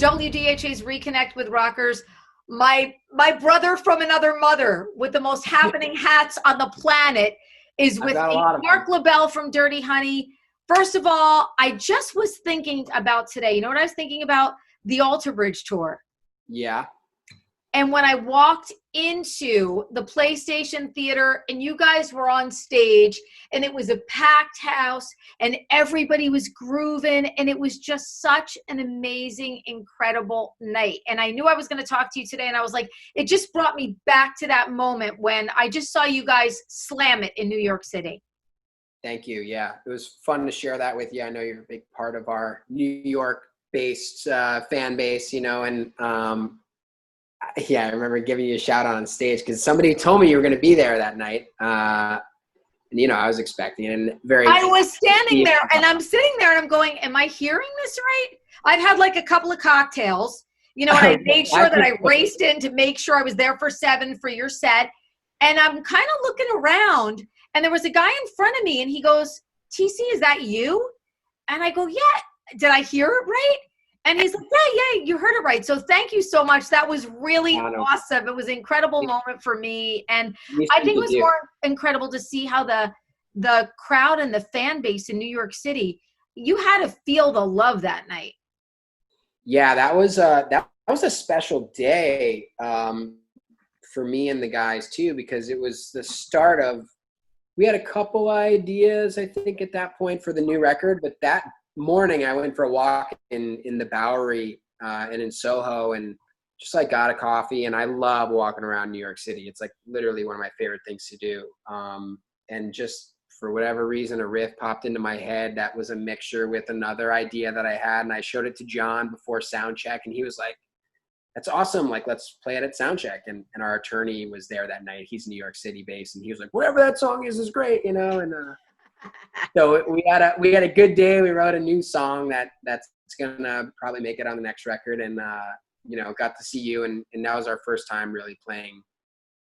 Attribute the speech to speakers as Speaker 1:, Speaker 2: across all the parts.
Speaker 1: WDHA's Reconnect with Rockers. My brother from another mother with the most happening hats on the planet is with me, Marc LaBelle from Dirty Honey. First of all, I just was thinking about today. You know what I was thinking about? The Alter Bridge tour.
Speaker 2: Yeah.
Speaker 1: And when I walked into the PlayStation Theater and you guys were on stage and it was a packed house and everybody was grooving and it was just such an amazing, incredible night. And I knew I was going to talk to you today and I was like, it just brought me back to that moment when I just saw you guys slam it in New York City.
Speaker 2: Thank you. Yeah, it was fun to share that with you. I know you're a big part of our New York-based fan base, and yeah, I remember giving you a shout out on stage because somebody told me you were going to be there that night. And, I was expecting it. And I
Speaker 1: was standing there and I'm sitting there and I'm going, am I hearing this right? I'd had like a couple of cocktails, and I made sure that I raced in to make sure I was there for 7 for your set. And I'm kind of looking around and there was a guy in front of me and he goes, TC, is that you? And I go, yeah. Did I hear it right? And he's like, yeah, you heard it right. So thank you so much. That was really awesome. It was an incredible moment for me. And I think it was more incredible to see how the crowd and the fan base in New York City, you had to feel the love that night.
Speaker 2: Yeah, that was a special day for me and the guys too, because it was the start of, we had a couple ideas, I think, at that point for the new record, but that morning I went for a walk in the Bowery and in Soho and just got a coffee, and I love walking around New York City. It's like literally one of my favorite things to do. And just for whatever reason, a riff popped into my head that was a mixture with another idea that I had, and I showed it to John before sound check, and he was like, that's awesome, let's play it at sound check. And our attorney was there that night. He's New York City based, and he was like, whatever that song is great, and so we had a good day. We wrote a new song that's gonna probably make it on the next record, and got to see you, and that was our first time really playing,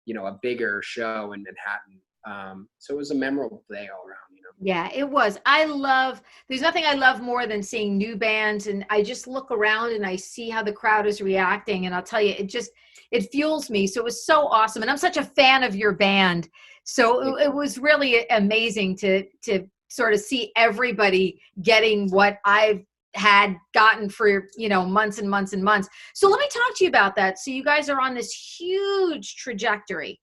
Speaker 2: a bigger show in Manhattan. So it was a memorable day all around.
Speaker 1: Yeah, it was. There's nothing I love more than seeing new bands, and I just look around and I see how the crowd is reacting, and I'll tell you, it fuels me. So it was so awesome, and I'm such a fan of your band. So it was really amazing to sort of see everybody getting what I've had gotten for, months and months and months. So let me talk to you about that. So you guys are on this huge trajectory.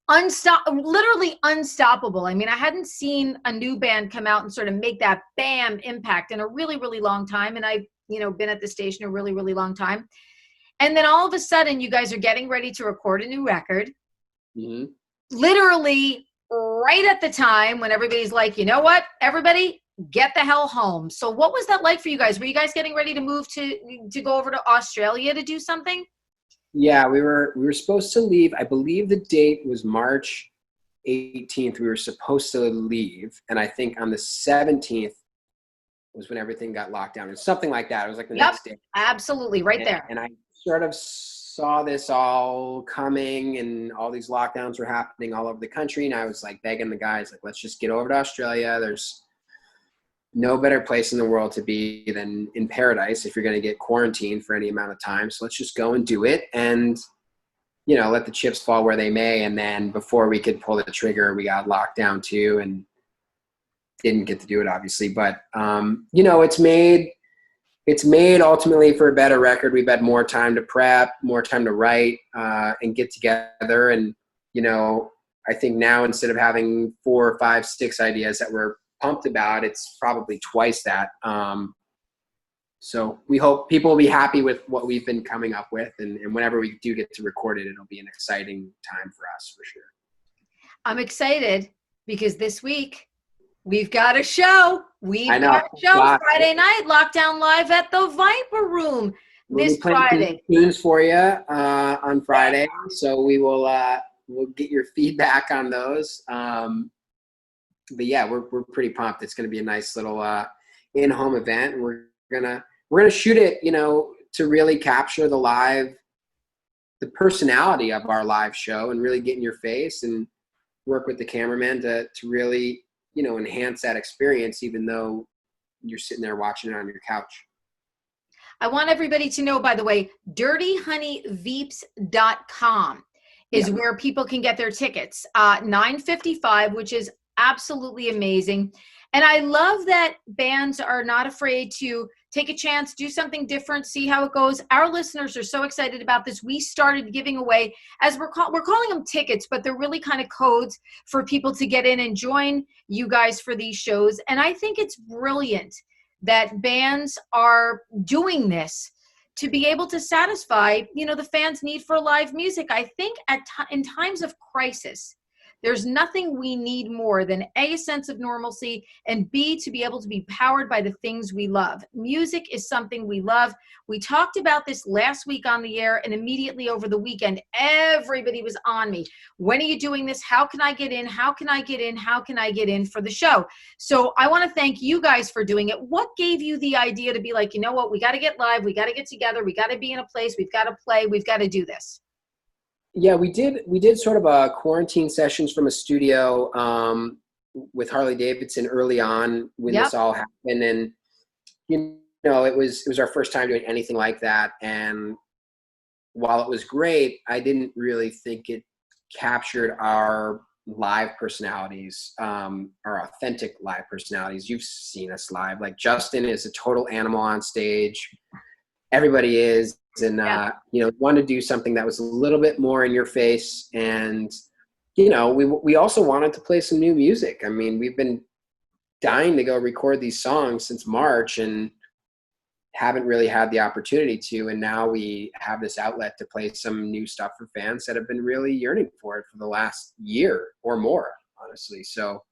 Speaker 1: Literally unstoppable. I mean, I hadn't seen a new band come out and sort of make that bam impact in a really, really long time. And I've, been at the station a really, really long time. And then all of a sudden you guys are getting ready to record a new record.
Speaker 2: Mm-hmm.
Speaker 1: Literally right at the time when everybody's like, you know what, everybody get the hell home. So what was that like for you guys? Were you guys getting ready to move to go over to Australia to do something?
Speaker 2: Yeah, we were supposed to leave. I believe the date was March 18th. We were supposed to leave. And I think on the 17th was when everything got locked down. It was something like that. It was like the next day.
Speaker 1: Absolutely. Right there.
Speaker 2: And I sort of saw this all coming, and all these lockdowns were happening all over the country. And I was begging the guys, let's just get over to Australia. There's no better place in the world to be than in paradise if you're going to get quarantined for any amount of time. So let's just go and do it, and, let the chips fall where they may. And then before we could pull the trigger, we got locked down too, and didn't get to do it, obviously. But, it's made ultimately for a better record. We've had more time to prep, more time to write, and get together. And, I think now instead of having 4, 5, 6 ideas that we're pumped about, it's probably twice that. So we hope people will be happy with what we've been coming up with. And whenever we do get to record it, it'll be an exciting time for us, for sure.
Speaker 1: I'm excited because this week we've got a show. Got a show Friday night, Lockdown Live at the Viper Room this Friday.
Speaker 2: Tunes for you on Friday, so we will we'll get your feedback on those. But yeah, we're pretty pumped. It's going to be a nice little in-home event. We're gonna shoot it, to really capture the personality of our live show and really get in your face and work with the cameraman to really, enhance that experience, even though you're sitting there watching it on your couch.
Speaker 1: I want everybody to know, by the way, dirtyhoneyveeps.com is where people can get their tickets. $9.55, which is absolutely amazing. And I love that bands are not afraid to take a chance, do something different, see how it goes. Our listeners are so excited about this. We started giving away, as we're calling them tickets, but they're really kind of codes for people to get in and join you guys for these shows. And I think it's brilliant that bands are doing this to be able to satisfy, the fans' need for live music. I think in times of crisis, there's nothing we need more than A, sense of normalcy, and B, to be able to be powered by the things we love. Music is something we love. We talked about this last week on the air, and immediately over the weekend, everybody was on me. When are you doing this? How can I get in? How can I get in? How can I get in for the show? So I want to thank you guys for doing it. What gave you the idea to be like, you know what, we got to get live. We got to get together. We got to be in a place. We've got to play. We've got to do this.
Speaker 2: Yeah, we did sort of a quarantine sessions from a studio with Harley Davidson early on when this all happened, and it was our first time doing anything like that. And while it was great, I didn't really think it captured our live personalities, our authentic live personalities. You've seen us live. Like Justin is a total animal on stage. Everybody is. And, want to do something that was a little bit more in your face. And, we also wanted to play some new music. I mean, we've been dying to go record these songs since March and haven't really had the opportunity to. And now we have this outlet to play some new stuff for fans that have been really yearning for it for the last year or more, honestly. So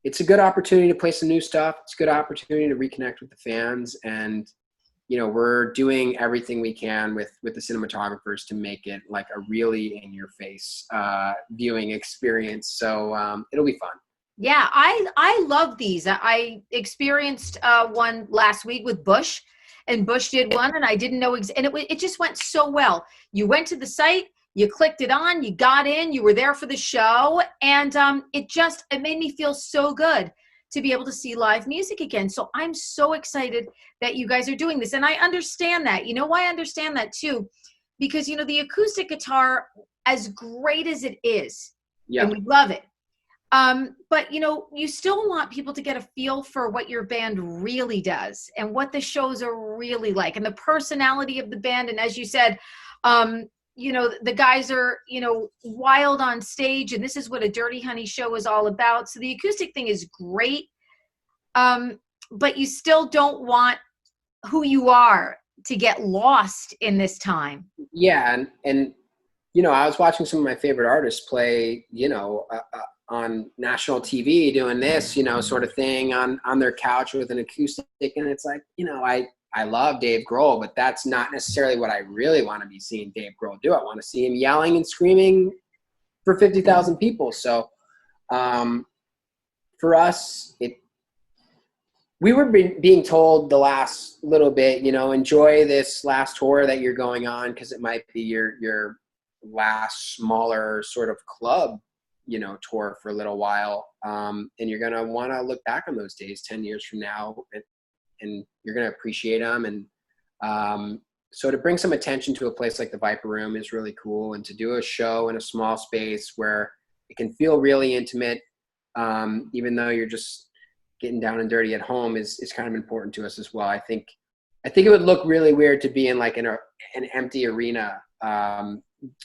Speaker 2: it's a good opportunity to play some new stuff. It's a good opportunity to reconnect with the fans. And we're doing everything we can with the cinematographers to make it like a really in your face viewing experience. So it'll be fun.
Speaker 1: Yeah, I love these. I experienced one last week with Bush, and Bush did one, and I didn't know, and it just went so well. You went to the site, you clicked it on, you got in, you were there for the show, and it made me feel so good to be able to see live music again. So I'm so excited that you guys are doing this. And I understand that. You know why I understand that too? Because, the acoustic guitar, as great as it is, and we love it, but, you still want people to get a feel for what your band really does and what the shows are really like and the personality of the band. And as you said, the guys are, wild on stage, and this is what a Dirty Honey show is all about. So the acoustic thing is great, but you still don't want who you are to get lost in this time.
Speaker 2: Yeah, and I was watching some of my favorite artists play, on national TV doing this, sort of thing on their couch with an acoustic, and it's like, I love Dave Grohl, but that's not necessarily what I really want to be seeing Dave Grohl do. I want to see him yelling and screaming for 50,000 people. So for us, we were being told the last little bit, enjoy this last tour that you're going on because it might be your last smaller sort of club, tour for a little while. And you're going to want to look back on those days 10 years from now and you're going to appreciate them. And so to bring some attention to a place like the Viper Room is really cool. And to do a show in a small space where it can feel really intimate, even though you're just getting down and dirty at home is kind of important to us as well. I think it would look really weird to be in like an empty arena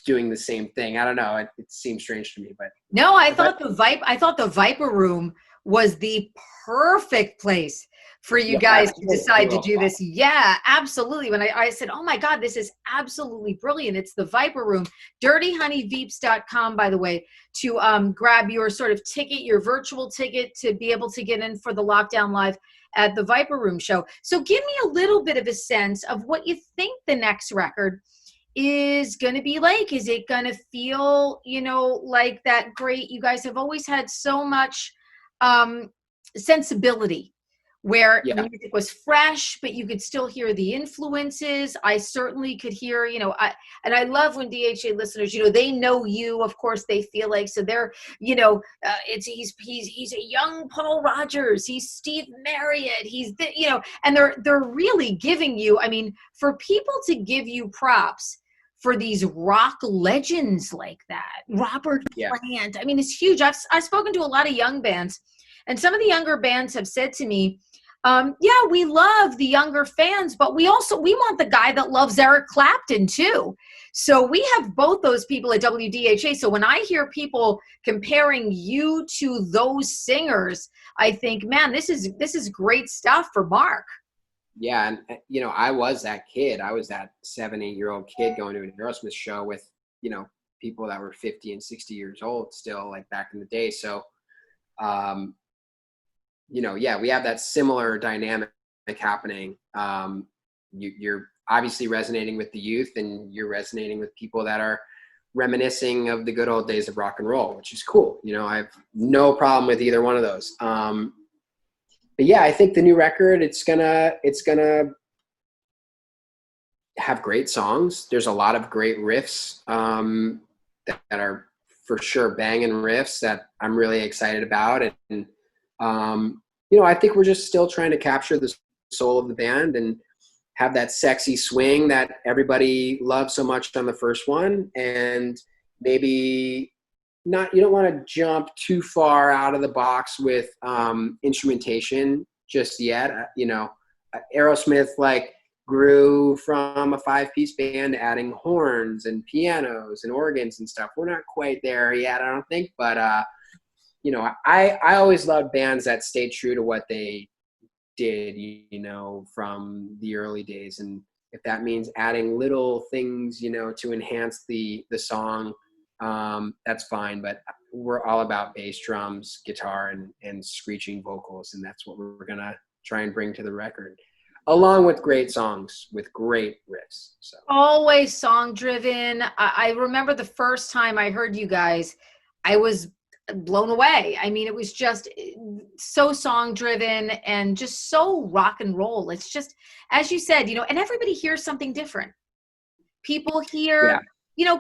Speaker 2: doing the same thing. I don't know. It seems strange to me, but
Speaker 1: no, I thought the Viper Room was the perfect place for you guys to decide to do this. Yeah, absolutely. When I said, oh my God, this is absolutely brilliant. It's the Viper Room. DirtyHoneyVeeps.com, by the way, to grab your sort of ticket, your virtual ticket to be able to get in for the Lockdown Live at the Viper Room show. So give me a little bit of a sense of what you think the next record is going to be like. Is it going to feel, like that great? You guys have always had so much sensibility where
Speaker 2: Yeah.
Speaker 1: the music was fresh, but you could still hear the influences. I certainly could hear, and I love when DHA listeners, they know you, of course they feel like, so they're, he's a young Paul Rogers, he's Steve Marriott, and they're really giving you, I mean, for people to give you props for these rock legends like that, Robert Plant, I mean, it's huge. I've spoken to a lot of young bands, and some of the younger bands have said to me, yeah, we love the younger fans, but we want the guy that loves Eric Clapton too. So we have both those people at WDHA. So when I hear people comparing you to those singers, I think, man, this is great stuff for Marc.
Speaker 2: Yeah, and I was that kid. I was that 7-8-year-old kid going to an Aerosmith show with people that were 50 and 60 years old still, like back in the day. So yeah, we have that similar dynamic happening. You're obviously resonating with the youth, and you're resonating with people that are reminiscing of the good old days of rock and roll, which is cool. I have no problem with either one of those. But yeah, I think the new record, it's gonna have great songs. There's a lot of great riffs that are for sure banging riffs that I'm really excited about. And I think we're just still trying to capture the soul of the band and have that sexy swing that everybody loved so much on the first one. And maybe you don't want to jump too far out of the box with instrumentation just yet. Aerosmith grew from a 5-piece band to adding horns and pianos and organs and stuff. We're not quite there yet, I don't think, but I always loved bands that stayed true to what they did, from the early days. And if that means adding little things, to enhance the song, that's fine. But we're all about bass, drums, guitar, and screeching vocals. And that's what we're going to try and bring to the record, along with great songs with great riffs. So
Speaker 1: always song driven. I remember the first time I heard you guys, I was blown away. I mean, it was just so song driven and just so rock and roll. It's just, as you said, and everybody hears something different. People hear,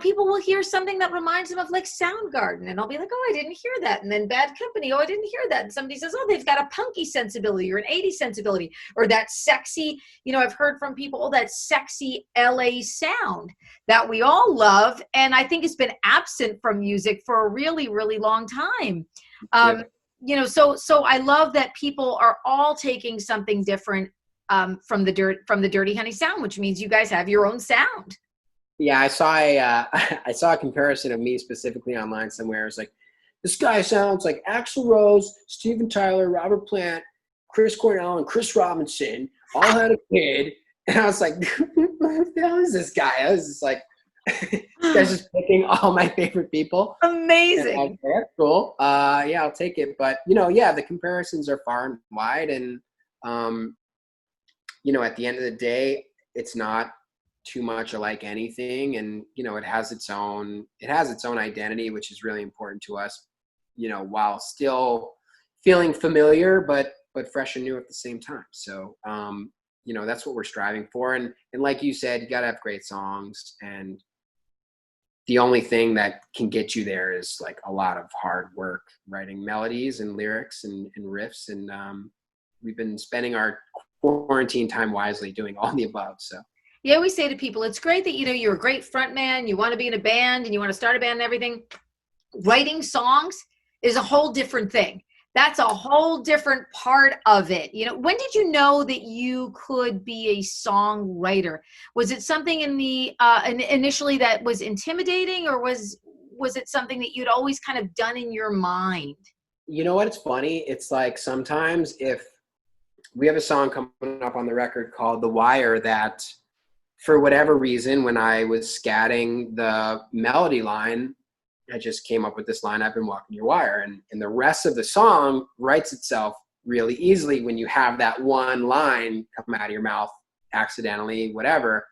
Speaker 1: people will hear something that reminds them of Soundgarden, and I'll be like, oh, I didn't hear that. And then Bad Company, oh, I didn't hear that. And somebody says, oh, they've got a punky sensibility or an 80s sensibility, or that sexy, I've heard from people, oh, that sexy LA sound that we all love. And I think it's been absent from music for a really, really long time. So I love that people are all taking something different from the Dirty Honey sound, which means you guys have your own sound.
Speaker 2: Yeah, I saw a comparison of me specifically online somewhere. It's like, this guy sounds like Axl Rose, Steven Tyler, Robert Plant, Chris Cornell, and Chris Robinson all had a kid. And I was like, who the hell is this guy? I was just like, this guy's just picking all my favorite people.
Speaker 1: Amazing.
Speaker 2: Like, that's cool. Yeah, I'll take it. But, the comparisons are far and wide. And, at the end of the day, it's not too much alike anything, and it has its own identity, which is really important to us, while still feeling familiar but fresh and new at the same time. So that's what we're striving for, and like you said, you got to have great songs, and the only thing that can get you there is a lot of hard work writing melodies and lyrics and riffs, and we've been spending our quarantine time wisely doing all the above. So
Speaker 1: yeah, we say to people, it's great that, you're a great front man, you want to be in a band and you want to start a band and everything. Writing songs is a whole different thing. That's a whole different part of it. When did you know that you could be a songwriter? Was it something initially that was intimidating, or was it something that you'd always kind of done in your mind?
Speaker 2: You know what? It's funny. It's like sometimes if we have a song coming up on the record called The Wire that, for whatever reason, when I was scatting the melody line, I just came up with this line, I've been walking your wire. And the rest of the song writes itself really easily when you have that one line come out of your mouth accidentally, whatever.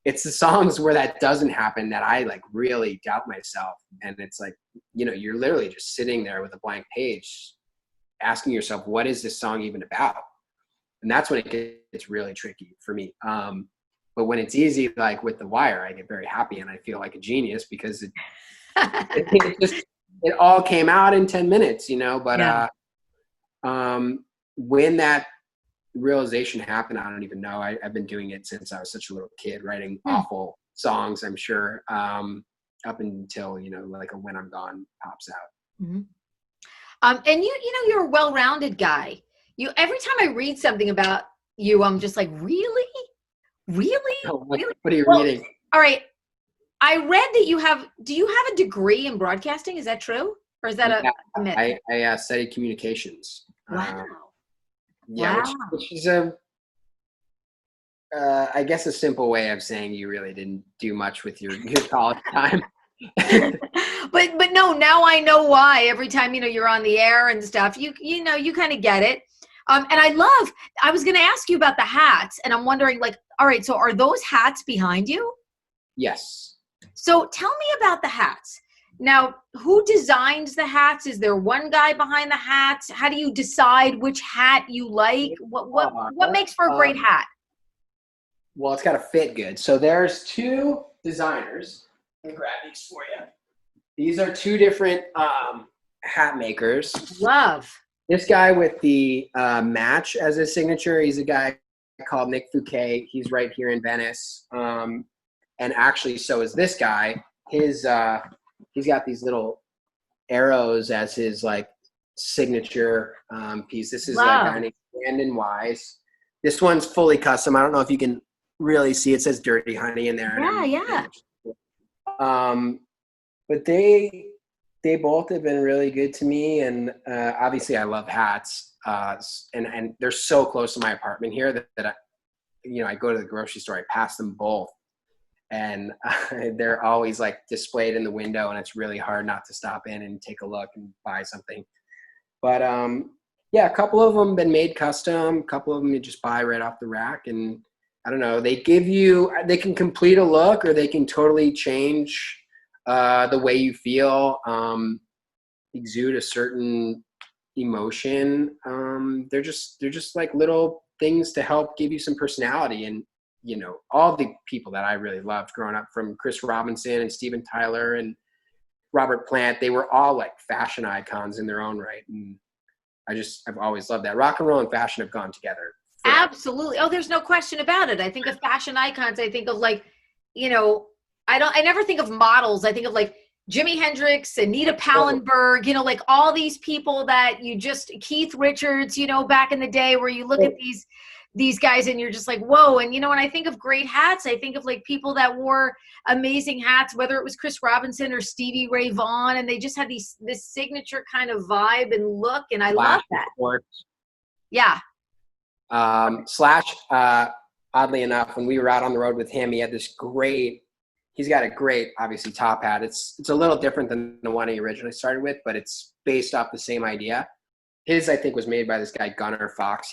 Speaker 2: It's the songs where that doesn't happen that I really doubt myself. And it's you're literally just sitting there with a blank page asking yourself, what is this song even about? And that's when it gets really tricky for me. But when it's easy, like with the wire, I get very happy and I feel like a genius because it all came out in 10 minutes, you know, but,
Speaker 1: Yeah.
Speaker 2: When that realization happened, I don't even know. I've been doing it since I was such a little kid, writing awful songs, I'm sure, up until, you know, like a When I'm Gone pops out.
Speaker 1: Mm-hmm. And you know, you're a well-rounded guy. Every time I read something about you, I'm just like, really?
Speaker 2: Oh,
Speaker 1: Really?
Speaker 2: what are you
Speaker 1: Well,
Speaker 2: reading?
Speaker 1: all right. I read that do you have a degree in broadcasting? Is that true? Or is that a myth?
Speaker 2: I studied communications.
Speaker 1: Wow.
Speaker 2: Yeah,
Speaker 1: Wow.
Speaker 2: which is I guess a simple way of saying you really didn't do much with your college time.
Speaker 1: but no, now I know why. Every time, you know, you're on the air and stuff, you know, you kind of get it. And I was going to ask you about the hats, and I'm wondering, like, all right, so are those hats behind you?
Speaker 2: Yes.
Speaker 1: So tell me about the hats. Now, who designs the hats? Is there one guy behind the hats? How do you decide which hat you like? What makes for a great hat?
Speaker 2: Well, it's got to fit good. So there's two designers. Let me grab these for you. These are two different hat makers.
Speaker 1: Love.
Speaker 2: This guy with the match as his signature, he's a guy called Nick Fouquet. He's right here in Venice. And actually, so is this guy. He's got these little arrows as his like signature piece. This is a guy named Brandon Wise. This one's fully custom. I don't know if you can really see. It says Dirty Honey in there.
Speaker 1: Yeah.
Speaker 2: But they both have been really good to me, and obviously I love hats. And they're so close to my apartment here that I go to the grocery store, I pass them both, and they're always like displayed in the window, and it's really hard not to stop in and take a look and buy something. But yeah, a couple of them have been made custom. A couple of them you just buy right off the rack, and I don't know. They can complete a look, or they can totally change the way you feel, exude a certain emotion. They're just like little things to help give you some personality. And you know, all the people that I really loved growing up, from Chris Robinson and Steven Tyler and Robert Plant, they were all like fashion icons in their own right. And I've always loved that. Rock and roll and fashion have gone together.
Speaker 1: Absolutely. Oh, there's no question about it. I think of fashion icons. I think of, like, you know, I never think of models. I think of like Jimi Hendrix, Anita Pallenberg, you know, like all these people that Keith Richards, you know, back in the day, where you look at these guys and you're just like, whoa. And, you know, when I think of great hats, I think of like people that wore amazing hats, whether it was Chris Robinson or Stevie Ray Vaughan, and they just had this signature kind of vibe and look. And I love that. Yeah.
Speaker 2: Slash, oddly enough, when we were out on the road with him, he's got a great, obviously, top hat. It's a little different than the one he originally started with, but it's based off the same idea. His, I think, was made by this guy, Gunnar Fox.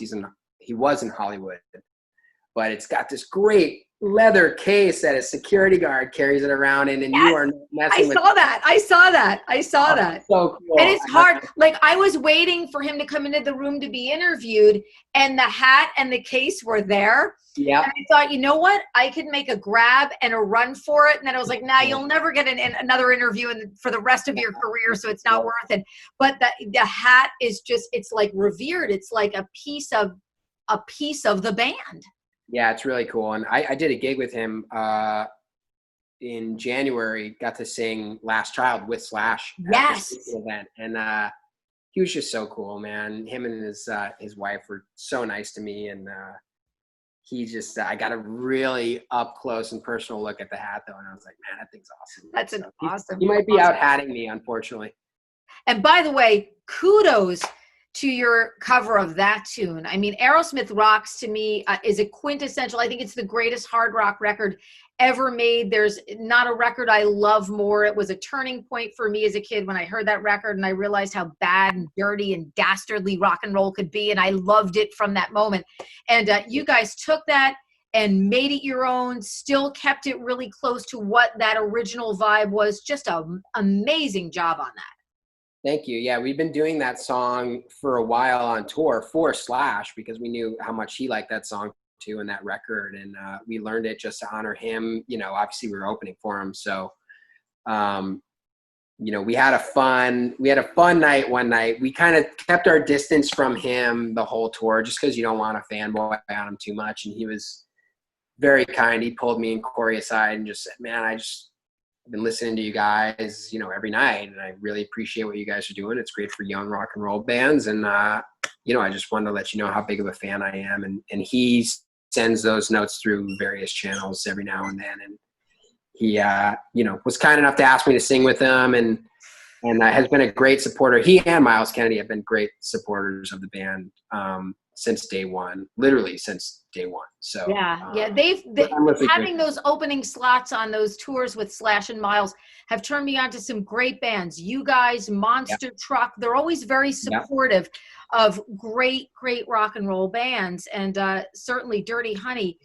Speaker 2: He was in Hollywood, but it's got this great leather case that a security guard carries it around in, and you are messing with.
Speaker 1: I saw that. So cool. And it's hard. Like, I was waiting for him to come into the room to be interviewed, and the hat and the case were there. Yeah. And I thought, you know what? I could make a grab and a run for it. And then I was like, nah, you'll never get another interview for the rest of your career, so it's not worth it. But the hat is it's like revered. It's like a piece of the band.
Speaker 2: Yeah, it's really cool. And I did a gig with him in January, got to sing Last Child with Slash.
Speaker 1: Yes.
Speaker 2: At this event. And he was just so cool, man. Him and his wife were so nice to me. And I got a really up close and personal look at the hat, though. And I was like, man, that thing's awesome.
Speaker 1: That's awesome.
Speaker 2: He might be out hatting me, unfortunately.
Speaker 1: And by the way, kudos to your cover of that tune. I mean, Aerosmith Rocks, to me, is a quintessential. I think it's the greatest hard rock record ever made. There's not a record I love more. It was a turning point for me as a kid when I heard that record, and I realized how bad and dirty and dastardly rock and roll could be, and I loved it from that moment. And you guys took that and made it your own, still kept it really close to what that original vibe was. Just an amazing job on that.
Speaker 2: Thank you. Yeah, we've been doing that song for a while on tour for Slash because we knew how much he liked that song too and that record. And we learned it just to honor him. You know, obviously we were opening for him. So, you know, we had a fun night one night. We kind of kept our distance from him the whole tour just because you don't want to fanboy on him too much. And he was very kind. He pulled me and Corey aside and just said, man, I've been listening to you guys, you know, every night, and I really appreciate what you guys are doing. It's great for young rock and roll bands. And, you know, I just wanted to let you know how big of a fan I am. And he sends those notes through various channels every now and then. And he, you know, was kind enough to ask me to sing with him and has been a great supporter. He and Miles Kennedy have been great supporters of the band since day one, literally since day one. So
Speaker 1: they've having those opening slots on those tours with Slash and Miles have turned me on to some great bands. You guys, Monster Truck, they're always very supportive of great rock and roll bands, and certainly Dirty Honey,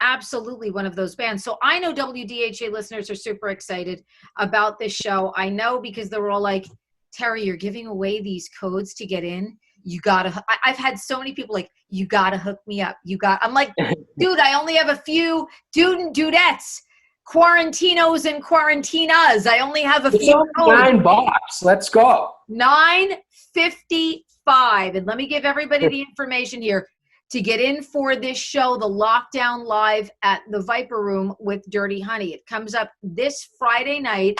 Speaker 1: absolutely one of those bands. So I know WDHA listeners are super excited about this show. I know because they were all like, Terry, you're giving away these codes to get in. You gotta, I've had so many people like, you gotta hook me up. I'm like, dude, I only have a few dude and dudettes, quarantinos and quarantinas. I only have a few.
Speaker 2: $9. Let's go.
Speaker 1: $9.55. And let me give everybody the information here to get in for this show, the Lockdown Live at the Viper Room with Dirty Honey. It comes up this Friday night.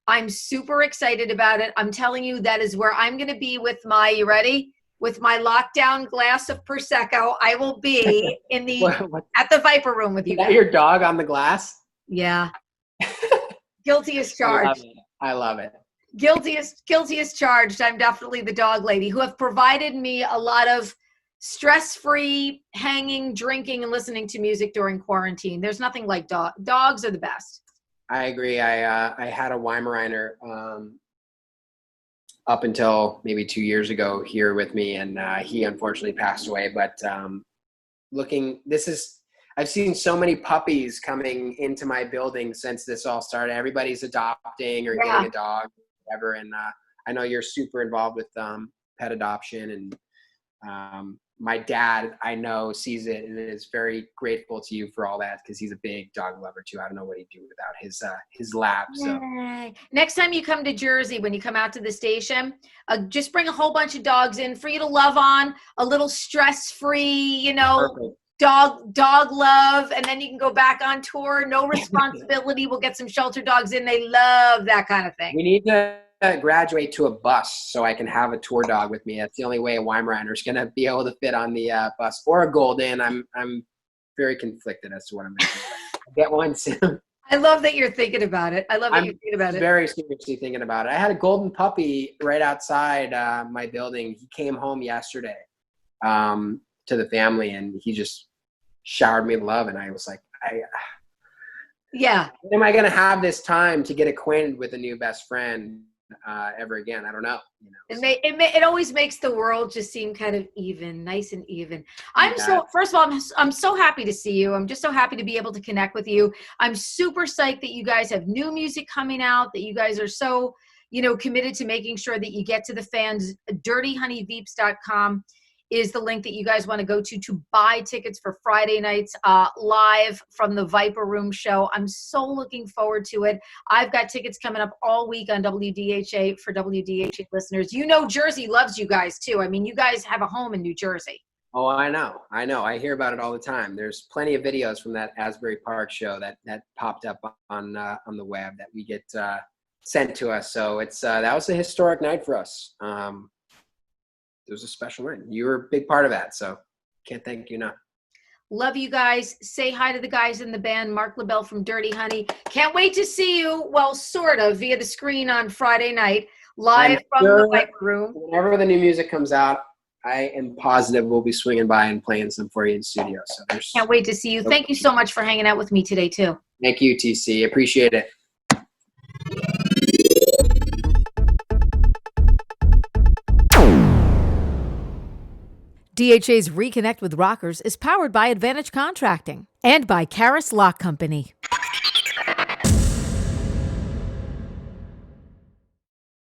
Speaker 1: I'm super excited about it. I'm telling you, that is where I'm going to be with my, you ready? With my lockdown glass of Prosecco. I will be in the at the Viper Room with you.
Speaker 2: Is that your dog on the glass?
Speaker 1: Yeah. Guilty as charged.
Speaker 2: I love it.
Speaker 1: Guilty as charged. I'm definitely the dog lady, who have provided me a lot of stress-free hanging, drinking, and listening to music during quarantine. There's nothing like dogs are the best.
Speaker 2: I agree. I had a Weimaraner up until maybe 2 years ago here with me, and he unfortunately passed away. But I've seen so many puppies coming into my building since this all started. Everybody's adopting or getting a dog, whatever. And I know you're super involved with pet adoption, and my dad, I know, sees it and is very grateful to you for all that because he's a big dog lover too. I don't know what he'd do without his lab. So
Speaker 1: next time you come to Jersey, when you come out to the station, just bring a whole bunch of dogs in for you to love on, a little stress-free, you know, dog love, and then you can go back on tour. No responsibility. We'll get some shelter dogs in. They love that kind of thing.
Speaker 2: We need to graduate to a bus so I can have a tour dog with me. That's the only way a Weimaraner is going to be able to fit on the bus, or a Golden. I'm very conflicted as to what I'm going to do. I'll get one soon.
Speaker 1: I love that you're thinking about it. I'm very
Speaker 2: seriously thinking about it. I had a golden puppy right outside my building. He came home yesterday to the family, and he just showered me with love. And I was like, when am I going to have this time to get acquainted with a new best friend ever again? I don't know. You know,
Speaker 1: it always makes the world just seem kind of even, nice and even. First of all, I'm so happy to see you. I'm just so happy to be able to connect with you. I'm super psyched that you guys have new music coming out, that you guys are so, you know, committed to making sure that you get to the fans. DirtyHoneyVeeps.com is the link that you guys want to go to buy tickets for Friday nights live from the Viper Room show. I'm so looking forward to it. I've got tickets coming up all week on WDHA for WDHA listeners. You know, Jersey loves you guys too. I mean, you guys have a home in New Jersey.
Speaker 2: Oh, I know. I hear about it all the time. There's plenty of videos from that Asbury Park show that popped up on the web that we get sent to us. So it's that was a historic night for us. It was a special night. You were a big part of that, so can't thank you enough.
Speaker 1: Love you guys. Say hi to the guys in the band. Marc LaBelle from Dirty Honey. Can't wait to see you, well, sort of, via the screen on Friday night, live from the Viper Room.
Speaker 2: Whenever the new music comes out, I am positive we'll be swinging by and playing some for you in studio. So
Speaker 1: can't wait to see you. Thank you so much for hanging out with me today, too.
Speaker 2: Thank you, TC. Appreciate it.
Speaker 3: DHA's Reconnect with Rockers is powered by Advantage Contracting and by Karis Lock Company.